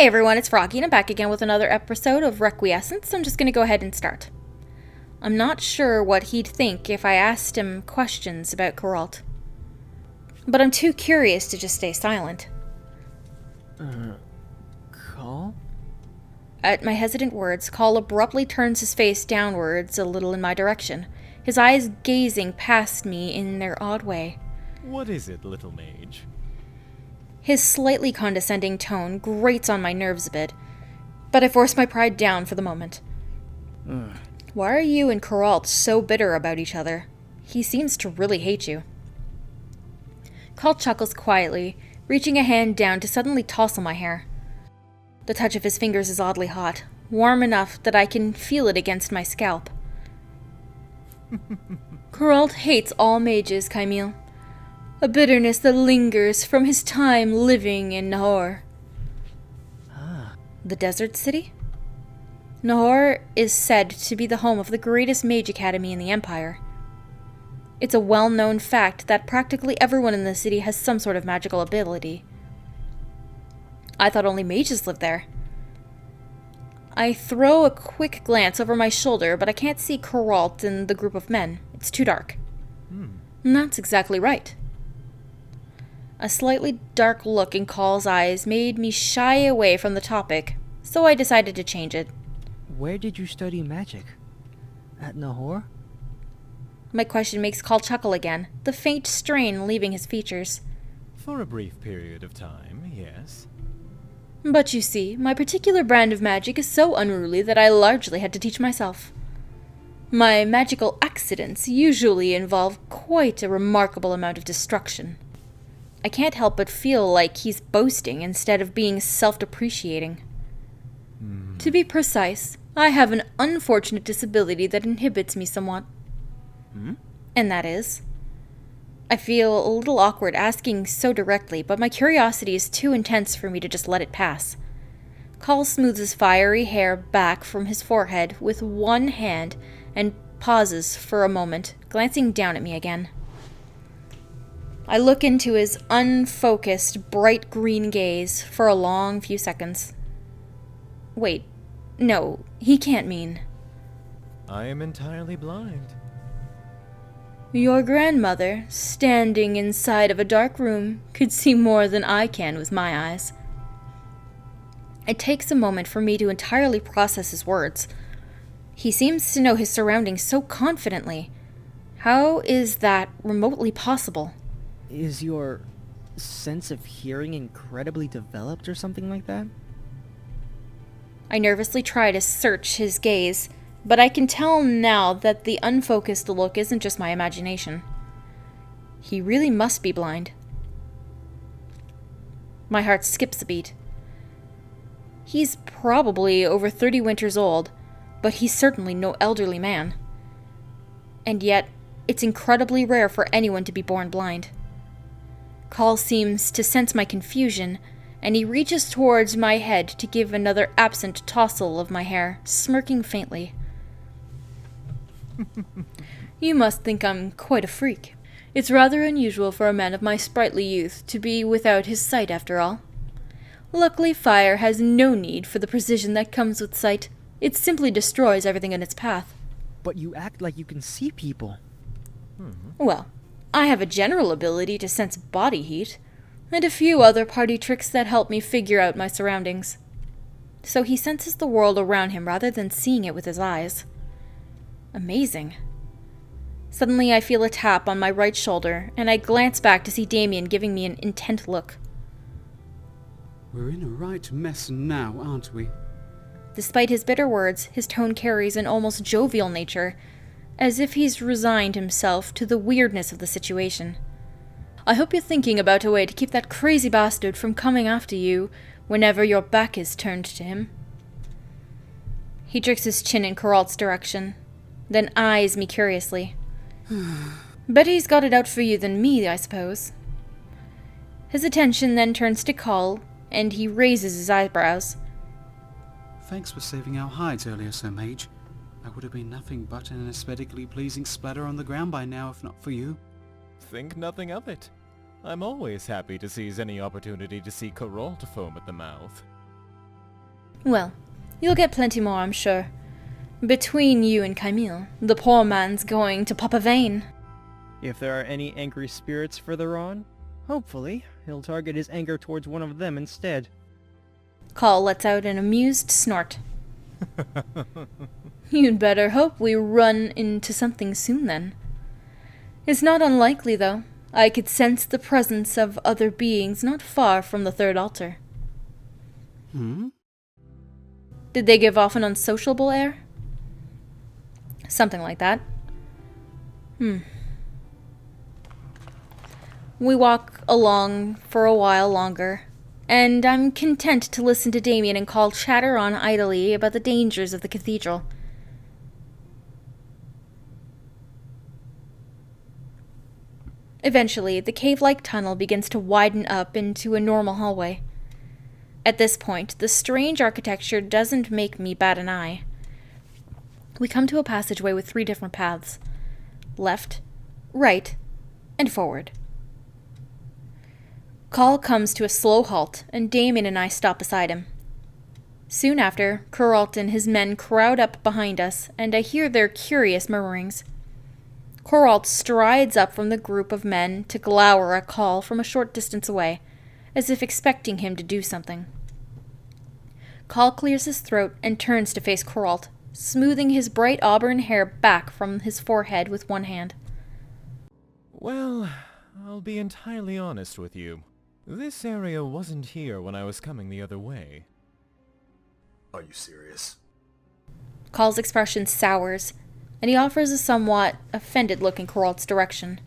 Hey everyone, it's Froggy, and I'm back again with another episode of Requiescence, so I'm just going to go ahead and start. I'm not sure what he'd think if I asked him questions about Geralt, but I'm too curious to just stay silent. Call? At my hesitant words, Call abruptly turns his face downwards a little in my direction, his eyes gazing past me in their odd way. What is it, little mage? His slightly condescending tone grates on my nerves a bit, but I force my pride down for the moment. Why are you and Geralt so bitter about each other? He seems to really hate you. Call chuckles quietly, reaching a hand down to suddenly tousle my hair. The touch of his fingers is oddly hot, warm enough that I can feel it against my scalp. Geralt hates all mages, Kaimil. A bitterness that lingers from his time living in Nahor. The desert city? Nahor is said to be the home of the greatest mage academy in the Empire. It's a well-known fact that practically everyone in the city has some sort of magical ability. I thought only mages lived there. I throw a quick glance over my shoulder, but I can't see Geralt and the group of men. It's too dark. And that's exactly right. A slightly dark look in Call's eyes made me shy away from the topic, so I decided to change it. Where did you study magic? At Nahor? My question makes Call chuckle again, the faint strain leaving his features. For a brief period of time, yes. But you see, my particular brand of magic is so unruly that I largely had to teach myself. My magical accidents usually involve quite a remarkable amount of destruction. I can't help but feel like he's boasting instead of being self-depreciating. To be precise, I have an unfortunate disability that inhibits me somewhat. And that is... I feel a little awkward asking so directly, but my curiosity is too intense for me to just let it pass. Call smooths his fiery hair back from his forehead with one hand and pauses for a moment, glancing down at me again. I look into his unfocused, bright green gaze for a long few seconds. Wait, no, he can't mean... I am entirely blind. Your grandmother, standing inside of a dark room, could see more than I can with my eyes. It takes a moment for me to entirely process his words. He seems to know his surroundings so confidently. How is that remotely possible? Is your sense of hearing incredibly developed or something like that? I nervously try to search his gaze, but I can tell now that the unfocused look isn't just my imagination. He really must be blind. My heart skips a beat. He's probably over 30 winters old, but he's certainly no elderly man. And yet, it's incredibly rare for anyone to be born blind. Call seems to sense my confusion, and he reaches towards my head to give another absent tousle of my hair, smirking faintly. You must think I'm quite a freak. It's rather unusual for a man of my sprightly youth to be without his sight after all. Luckily, fire has no need for the precision that comes with sight. It simply destroys everything in its path. But you act like you can see people. Well, I have a general ability to sense body heat, and a few other party tricks that help me figure out my surroundings. So he senses the world around him rather than seeing it with his eyes. Amazing. Suddenly I feel a tap on my right shoulder, and I glance back to see Damien giving me an intent look. We're in a right mess now, aren't we? Despite his bitter words, his tone carries an almost jovial nature, as if he's resigned himself to the weirdness of the situation. I hope you're thinking about a way to keep that crazy bastard from coming after you whenever your back is turned to him. He jerks his chin in Geralt's direction, then eyes me curiously. Bet he's got it out for you than me, I suppose. His attention then turns to Call, and he raises his eyebrows. Thanks for saving our hides earlier, Sir Mage. I would have been nothing but an aesthetically pleasing splatter on the ground by now if not for you. Think nothing of it. I'm always happy to seize any opportunity to see Geralt foam at the mouth. Well, you'll get plenty more, I'm sure. Between you and Camille, the poor man's going to pop a vein. If there are any angry spirits further on, hopefully he'll target his anger towards one of them instead. Call lets out an amused snort. You'd better hope we run into something soon then. It's not unlikely, though. I could sense the presence of other beings not far from the third altar. Did they give off an unsociable air? Something like that. We walk along for a while longer, and I'm content to listen to Damien and Call chatter on idly about the dangers of the cathedral. Eventually, the cave-like tunnel begins to widen up into a normal hallway. At this point, the strange architecture doesn't make me bat an eye. We come to a passageway with 3 different paths: left, right, and forward. Call comes to a slow halt, and Damien and I stop beside him. Soon after, Kuralt and his men crowd up behind us, and I hear their curious murmurings. Kuralt strides up from the group of men to glower at Call from a short distance away, as if expecting him to do something. Call clears his throat and turns to face Kuralt, smoothing his bright auburn hair back from his forehead with one hand. Well, I'll be entirely honest with you. This area wasn't here when I was coming the other way. Are you serious? Call's expression sours, and he offers a somewhat offended look in Kuralt's direction.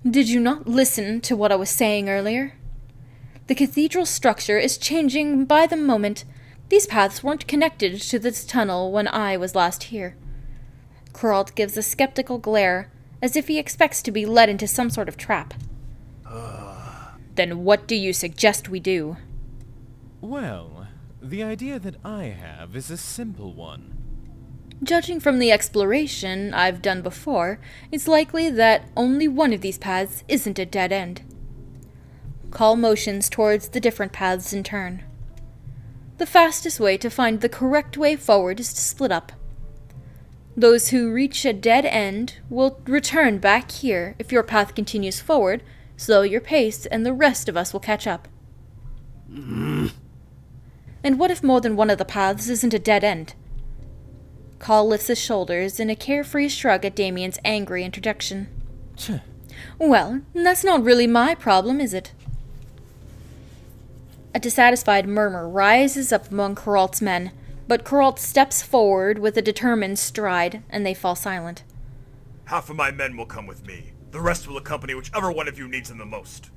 Did you not listen to what I was saying earlier? The cathedral structure is changing by the moment. These paths weren't connected to this tunnel when I was last here. Kuralt gives a skeptical glare, as if he expects to be led into some sort of trap. Then what do you suggest we do? Well, the idea that I have is a simple one. Judging from the exploration I've done before, it's likely that only one of these paths isn't a dead end. Call motions towards the different paths in turn. The fastest way to find the correct way forward is to split up. Those who reach a dead end will return back here if your path continues forward. Slow your pace, and the rest of us will catch up. And what if more than one of the paths isn't a dead end? Call lifts his shoulders in a carefree shrug at Damien's angry interjection. Well, that's not really my problem, is it? A dissatisfied murmur rises up among Kuralt's men, but Kuralt steps forward with a determined stride, and they fall silent. Half of my men will come with me. The rest will accompany whichever one of you needs them the most.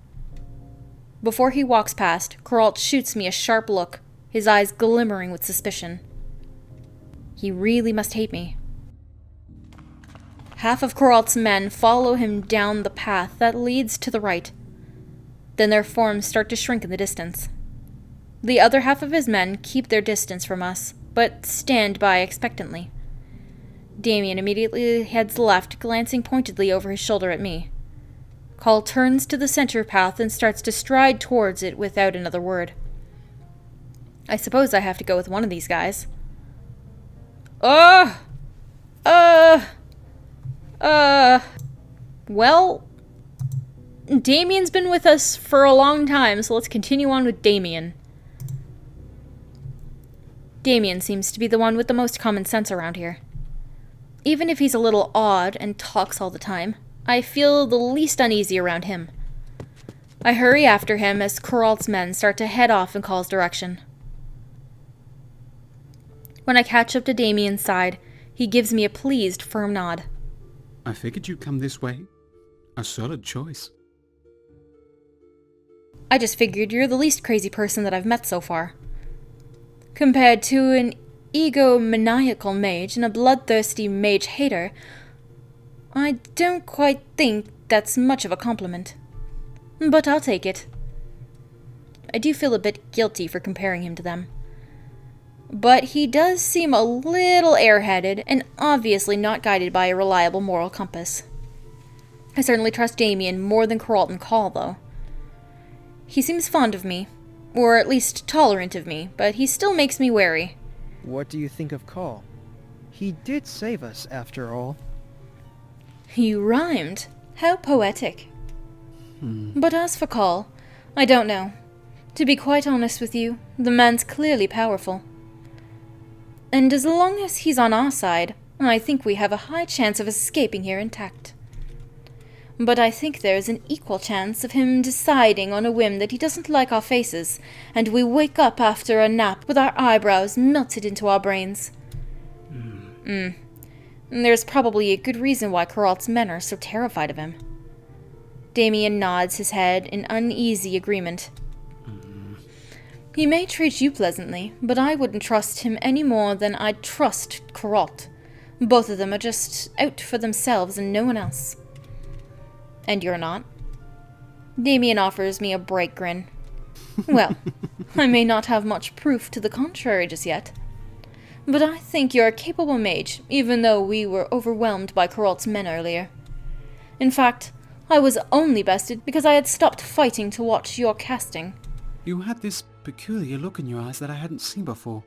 Before he walks past, Kuralt shoots me a sharp look, his eyes glimmering with suspicion. He really must hate me. Half of Kuralt's men follow him down the path that leads to the right. Then their forms start to shrink in the distance. The other half of his men keep their distance from us, but stand by expectantly. Damien immediately heads left, glancing pointedly over his shoulder at me. Call turns to the center path and starts to stride towards it without another word. I suppose I have to go with one of these guys. Well, Damien's been with us for a long time, so let's continue on with Damien. Damien seems to be the one with the most common sense around here. Even if he's a little odd and talks all the time, I feel the least uneasy around him. I hurry after him as Kuralt's men start to head off in Call's direction. When I catch up to Damien's side, he gives me a pleased, firm nod. I figured you'd come this way. A solid choice. I just figured you're the least crazy person that I've met so far. Compared to an egomaniacal mage and a bloodthirsty mage hater, I don't quite think that's much of a compliment. But I'll take it. I do feel a bit guilty for comparing him to them. But he does seem a little airheaded and obviously not guided by a reliable moral compass. I certainly trust Damien more than Kuralt and Call, though. He seems fond of me, Or at least tolerant of me, but he still makes me wary. What do you think of Call? He did save us, after all. You rhymed. How poetic. But as for Call, I don't know. To be quite honest with you, the man's clearly powerful. And as long as he's on our side, I think we have a high chance of escaping here intact. But I think there is an equal chance of him deciding on a whim that he doesn't like our faces, and we wake up after a nap with our eyebrows melted into our brains. There's probably a good reason why Kuralt's men are so terrified of him. Damien nods his head in uneasy agreement. He may treat you pleasantly, but I wouldn't trust him any more than I'd trust Kuralt. Both of them are just out for themselves and no one else. And you're not? Damien offers me a bright grin. Well, I may not have much proof to the contrary just yet. But I think you're a capable mage, even though we were overwhelmed by Kuralt's men earlier. In fact, I was only bested because I had stopped fighting to watch your casting. You had this peculiar look in your eyes that I hadn't seen before.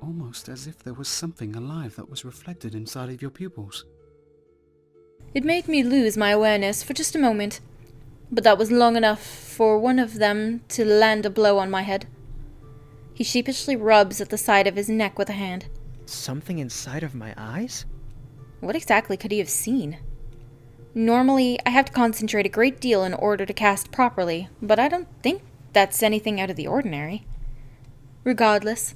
Almost as if there was something alive that was reflected inside of your pupils. It made me lose my awareness for just a moment, but that was long enough for one of them to land a blow on my head. He sheepishly rubs at the side of his neck with a hand. Something inside of my eyes? What exactly could he have seen? Normally, I have to concentrate a great deal in order to cast properly, but I don't think that's anything out of the ordinary. Regardless,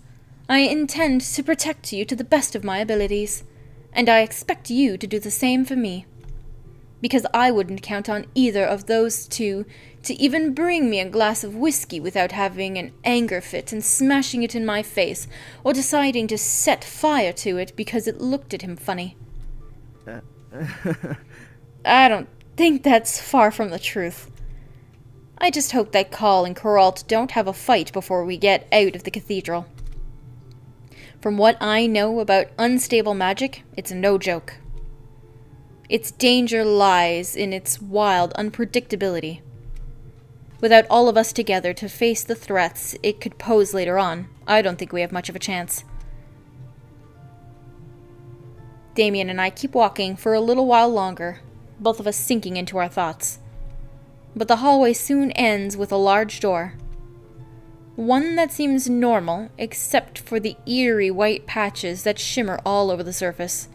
I intend to protect you to the best of my abilities, and I expect you to do the same for me. Because I wouldn't count on either of those two to even bring me a glass of whiskey without having an anger fit and smashing it in my face, or deciding to set fire to it because it looked at him funny. I don't think that's far from the truth. I just hope that Call and Kuralt don't have a fight before we get out of the cathedral. From what I know about unstable magic, it's no joke. Its danger lies in its wild unpredictability. Without all of us together to face the threats it could pose later on, I don't think we have much of a chance. Damien and I keep walking for a little while longer, both of us sinking into our thoughts. But the hallway soon ends with a large door. One that seems normal, except for the eerie white patches that shimmer all over the surface.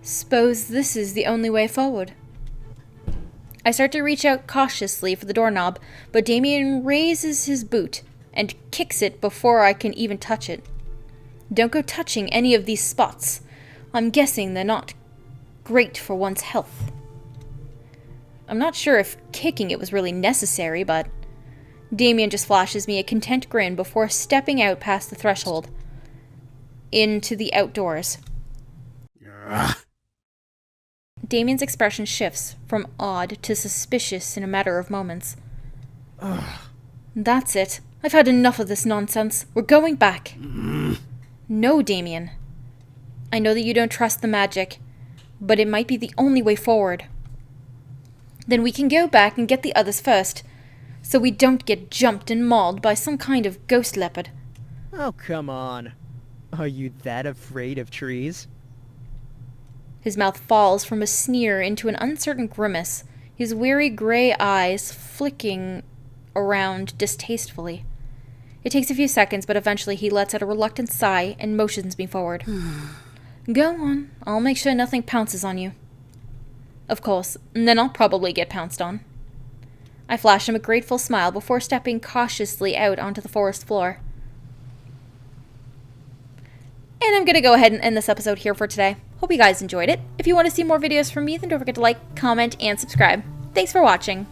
Suppose this is the only way forward. I start to reach out cautiously for the doorknob, but Damien raises his boot and kicks it before I can even touch it. Don't go touching any of these spots. I'm guessing they're not great for one's health. I'm not sure if kicking it was really necessary, but Damien just flashes me a content grin before stepping out past the threshold into the outdoors. Damien's expression shifts from odd to suspicious in a matter of moments. That's it. I've had enough of this nonsense. We're going back. No, Damien. I know that you don't trust the magic, but it might be the only way forward. Then we can go back and get the others first, so we don't get jumped and mauled by some kind of ghost leopard. Oh, come on. Are you that afraid of trees? His mouth falls from a sneer into an uncertain grimace, his weary gray eyes flicking around distastefully. It takes a few seconds, but eventually he lets out a reluctant sigh and motions me forward. Go on. I'll make sure nothing pounces on you. Of course, and then I'll probably get pounced on. I flash him a grateful smile before stepping cautiously out onto the forest floor. And I'm going to go ahead and end this episode here for today. Hope you guys enjoyed it. If you want to see more videos from me, then don't forget to like, comment, and subscribe. Thanks for watching.